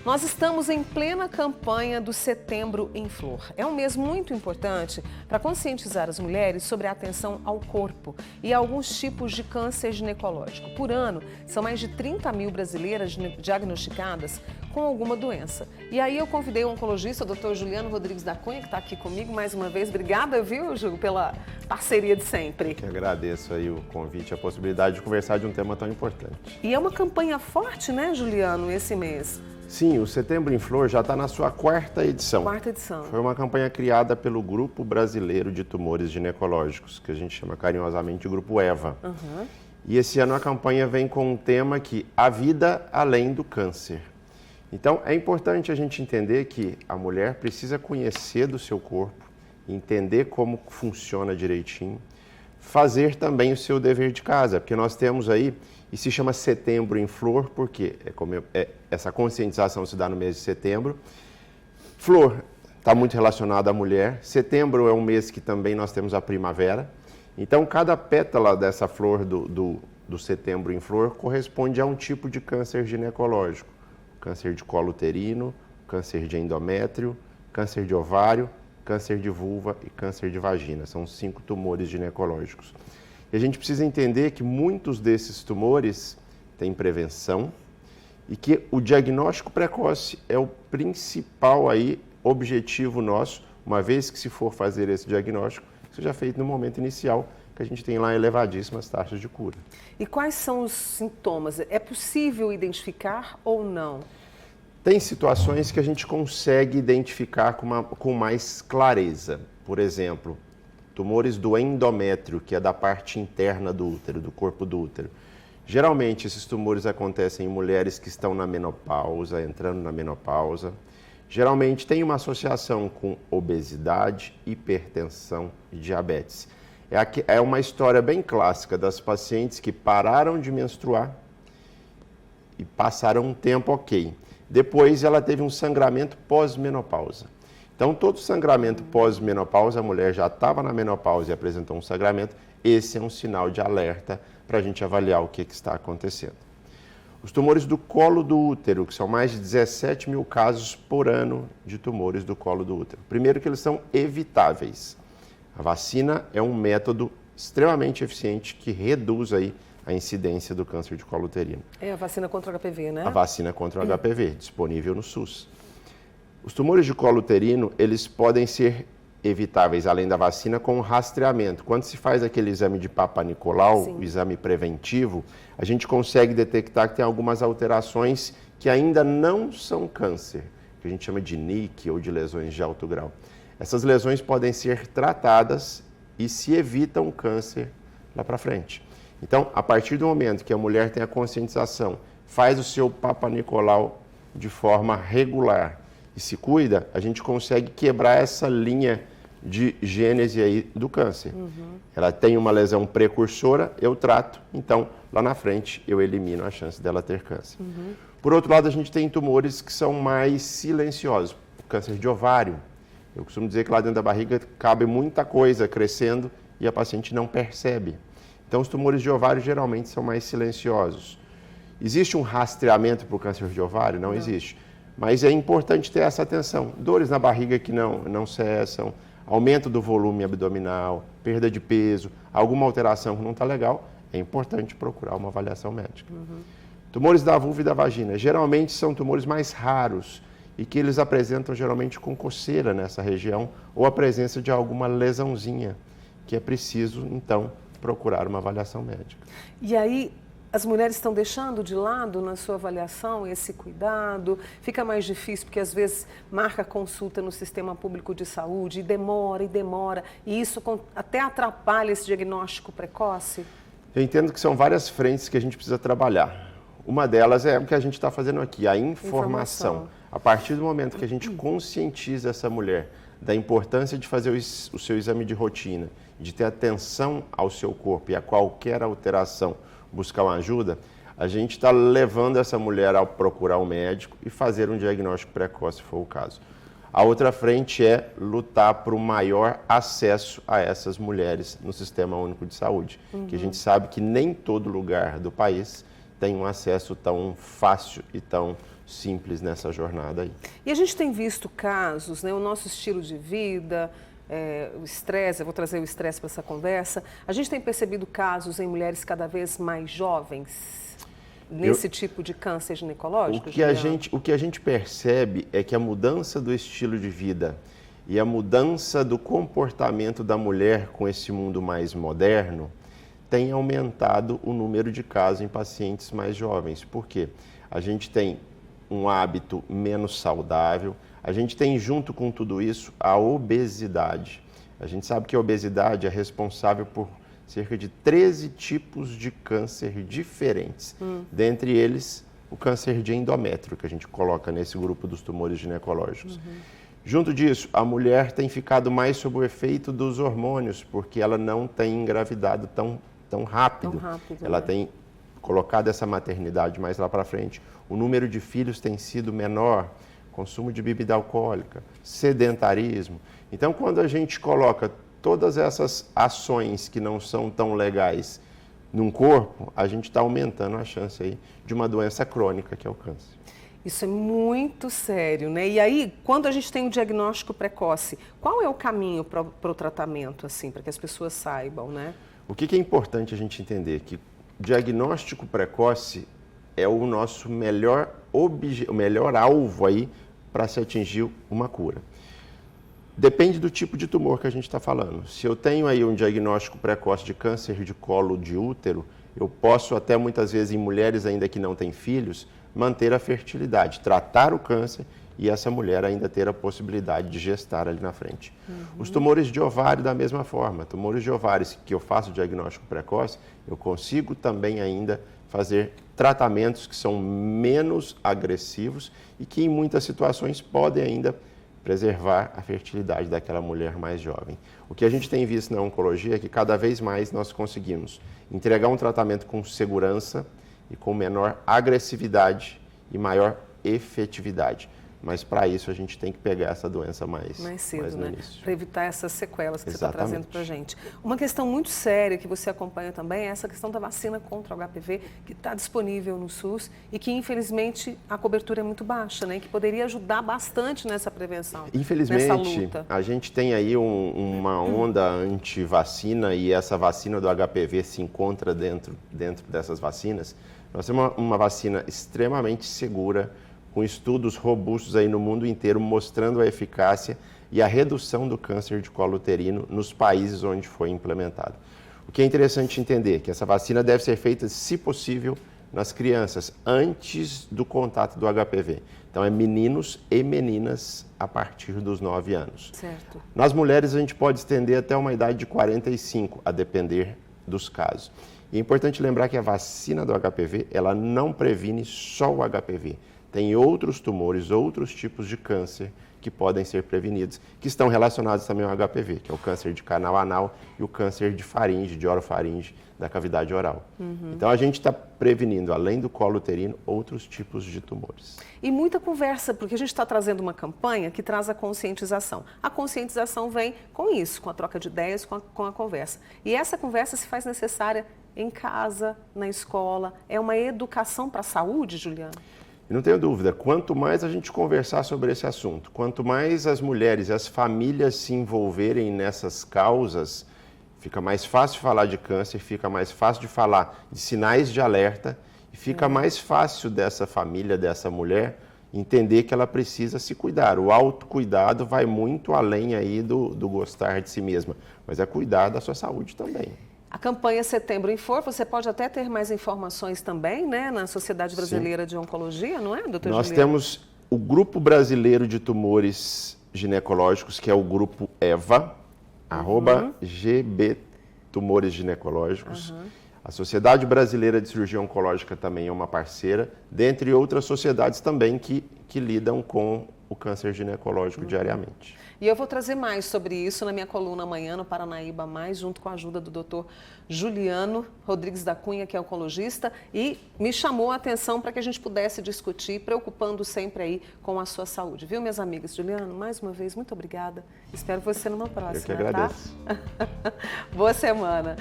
Nós estamos em plena campanha do Setembro em Flor. É um mês muito importante para conscientizar as mulheres sobre a atenção ao corpo e a alguns tipos de câncer ginecológico. Por ano, são mais de 30 mil brasileiras diagnosticadas com alguma doença. E aí eu convidei o oncologista, o Dr. Juliano Rodrigues da Cunha, que está aqui comigo mais uma vez. Obrigada, viu, Ju, pela parceria de sempre. Eu agradeço aí o convite, a possibilidade de conversar de um tema tão importante. E é uma campanha forte, né, Juliano, esse mês? Sim, o Setembro em Flor já está na sua quarta edição. Quarta edição. Foi uma campanha criada pelo Grupo Brasileiro de Tumores Ginecológicos, que a gente chama carinhosamente de Grupo EVA. E esse ano a campanha vem com um tema que a vida além do câncer. Então é importante a gente entender que a mulher precisa conhecer do seu corpo, entender como funciona direitinho, fazer também o seu dever de casa, porque nós temos aí, e se chama Setembro em Flor, porque essa conscientização se dá no mês de setembro. Flor está muito relacionada à mulher, setembro é um mês que também nós temos a primavera, então cada pétala dessa flor do Setembro em Flor corresponde a um tipo de câncer ginecológico. Câncer de colo uterino, câncer de endométrio, câncer de ovário, câncer de vulva e câncer de vagina. São 5 tumores ginecológicos. E a gente precisa entender que muitos desses tumores têm prevenção e que o diagnóstico precoce é o principal aí objetivo nosso, uma vez que se for fazer esse diagnóstico, seja feito no momento inicial, que a gente tem lá elevadíssimas taxas de cura. E quais são os sintomas? É possível identificar ou não? Tem situações que a gente consegue identificar com mais clareza. Por exemplo, tumores do endométrio, que é da parte interna do útero, do corpo do útero. Geralmente, esses tumores acontecem em mulheres que estão na menopausa, entrando na menopausa. Geralmente, tem uma associação com obesidade, hipertensão e diabetes. É uma história bem clássica das pacientes que pararam de menstruar e passaram um tempo ok. Depois ela teve um sangramento pós-menopausa. Então, todo sangramento pós-menopausa, a mulher já estava na menopausa e apresentou um sangramento, esse é um sinal de alerta para a gente avaliar o que está acontecendo. Os tumores do colo do útero, que são mais de 17 mil casos por ano de tumores do colo do útero. Primeiro que eles são evitáveis. A vacina é um método extremamente eficiente que reduz aí a incidência do câncer de colo uterino. É a vacina contra o HPV, né? A vacina contra o HPV, disponível no SUS. Os tumores de colo uterino, eles podem ser evitáveis, além da vacina, com rastreamento. Quando se faz aquele exame de Papa Nicolau, o exame preventivo, a gente consegue detectar que tem algumas alterações que ainda não são câncer, que a gente chama de NIC ou de lesões de alto grau. Essas lesões podem ser tratadas e se evita um câncer lá para frente. Então, a partir do momento que a mulher tem a conscientização, faz o seu Papa Nicolau de forma regular e se cuida, a gente consegue quebrar essa linha de gênese aí do câncer. Ela tem uma lesão precursora, eu trato, então lá na frente eu elimino a chance dela ter câncer. Por outro lado, a gente tem tumores que são mais silenciosos, o câncer de ovário. Eu costumo dizer que lá dentro da barriga cabe muita coisa crescendo e a paciente não percebe. Então, os tumores de ovário geralmente são mais silenciosos. Existe um rastreamento para o câncer de ovário? Não existe. Mas é importante ter essa atenção. Dores na barriga que não cessam, aumento do volume abdominal, perda de peso, alguma alteração que não está legal, é importante procurar uma avaliação médica. Tumores da vulva e da vagina, geralmente são tumores mais raros, e que eles apresentam geralmente com coceira nessa região ou a presença de alguma lesãozinha, que é preciso, então, procurar uma avaliação médica. E aí, as mulheres estão deixando de lado na sua avaliação esse cuidado? Fica mais difícil porque às vezes marca consulta no sistema público de saúde e demora, e isso até atrapalha esse diagnóstico precoce? Eu entendo que são várias frentes que a gente precisa trabalhar. Uma delas é o que a gente está fazendo aqui, a informação. A partir do momento que a gente conscientiza essa mulher da importância de fazer o seu exame de rotina, de ter atenção ao seu corpo e a qualquer alteração buscar uma ajuda, a gente está levando essa mulher a procurar um médico e fazer um diagnóstico precoce, se for o caso. A outra frente é lutar por um maior acesso a essas mulheres no Sistema Único de Saúde, que a gente sabe que nem todo lugar do país tem um acesso tão fácil e tão simples nessa jornada aí. E a gente tem visto casos, né, o nosso estilo de vida, o estresse, eu vou trazer o estresse para essa conversa, a gente tem percebido casos em mulheres cada vez mais jovens nesse tipo de câncer ginecológico? O que a gente percebe é que a mudança do estilo de vida e a mudança do comportamento da mulher com esse mundo mais moderno tem aumentado o número de casos em pacientes mais jovens. Por quê? A gente tem um hábito menos saudável, a gente tem junto com tudo isso a obesidade. A gente sabe que a obesidade é responsável por cerca de 13 tipos de câncer diferentes. Dentre eles, o câncer de endométrio, que a gente coloca nesse grupo dos tumores ginecológicos. Junto disso, a mulher tem ficado mais sob o efeito dos hormônios, porque ela não tem engravidado tão rápido. Ela tem colocado essa maternidade mais lá para frente. O número de filhos tem sido menor, consumo de bebida alcoólica, sedentarismo. Então, quando a gente coloca todas essas ações que não são tão legais num corpo, a gente está aumentando a chance aí de uma doença crônica, que é o câncer. Isso é muito sério, né? E aí, quando a gente tem o diagnóstico precoce, qual é o caminho para o tratamento, assim, para que as pessoas saibam, né? O que é importante a gente entender? Que diagnóstico precoce é o nosso melhor alvo aí para se atingir uma cura. Depende do tipo de tumor que a gente está falando. Se eu tenho aí um diagnóstico precoce de câncer de colo de útero, eu posso até muitas vezes em mulheres ainda que não têm filhos, manter a fertilidade, tratar o câncer e essa mulher ainda ter a possibilidade de gestar ali na frente. Os tumores de ovário da mesma forma, tumores de ovários que eu faço diagnóstico precoce, eu consigo também ainda fazer tratamentos que são menos agressivos e que em muitas situações podem ainda preservar a fertilidade daquela mulher mais jovem. O que a gente tem visto na oncologia é que cada vez mais nós conseguimos entregar um tratamento com segurança e com menor agressividade e maior efetividade. Mas para isso a gente tem que pegar essa doença mais cedo, né? Para evitar essas sequelas que você está trazendo para a gente. Uma questão muito séria que você acompanha também é essa questão da vacina contra o HPV, que está disponível no SUS e que infelizmente a cobertura é muito baixa, né? E que poderia ajudar bastante nessa prevenção, infelizmente, nessa luta. A gente tem aí uma onda anti-vacina e essa vacina do HPV se encontra dentro dessas vacinas. Nós temos uma vacina extremamente segura, com estudos robustos aí no mundo inteiro mostrando a eficácia e a redução do câncer de colo uterino nos países onde foi implementado. O que é interessante entender é que essa vacina deve ser feita, se possível, nas crianças, antes do contato do HPV. Então, é meninos e meninas a partir dos 9 anos. Certo. Nas mulheres, a gente pode estender até uma idade de 45, a depender dos casos. E é importante lembrar que a vacina do HPV, ela não previne só o HPV. Tem outros tumores, outros tipos de câncer que podem ser prevenidos, que estão relacionados também ao HPV, que é o câncer de canal anal e o câncer de faringe, de orofaringe, da cavidade oral. Então, a gente está prevenindo, além do colo uterino, outros tipos de tumores. E muita conversa, porque a gente está trazendo uma campanha que traz a conscientização. A conscientização vem com isso, com a troca de ideias, com a conversa. E essa conversa se faz necessária em casa, na escola. É uma educação para a saúde, Juliano? Não tenho dúvida, quanto mais a gente conversar sobre esse assunto, quanto mais as mulheres e as famílias se envolverem nessas causas, fica mais fácil falar de câncer, fica mais fácil de falar de sinais de alerta e fica mais fácil dessa família, dessa mulher, entender que ela precisa se cuidar. O autocuidado vai muito além aí do gostar de si mesma, mas é cuidar da sua saúde também. A campanha Setembro em Flor, você pode até ter mais informações também, né, na Sociedade Brasileira de Oncologia, não é, doutor Nós Juliano? temos o Grupo Brasileiro de Tumores Ginecológicos, que é o grupo EVA, @GB Tumores Ginecológicos. A Sociedade Brasileira de Cirurgia Oncológica também é uma parceira, dentre outras sociedades também que lidam com o câncer ginecológico diariamente. E eu vou trazer mais sobre isso na minha coluna amanhã no Paranaíba Mais, junto com a ajuda do doutor Juliano Rodrigues da Cunha, que é oncologista, e me chamou a atenção para que a gente pudesse discutir, preocupando sempre aí com a sua saúde. Viu, minhas amigas? Juliano, mais uma vez, muito obrigada. Espero você numa próxima, Eu que agradeço. Tá? Boa semana.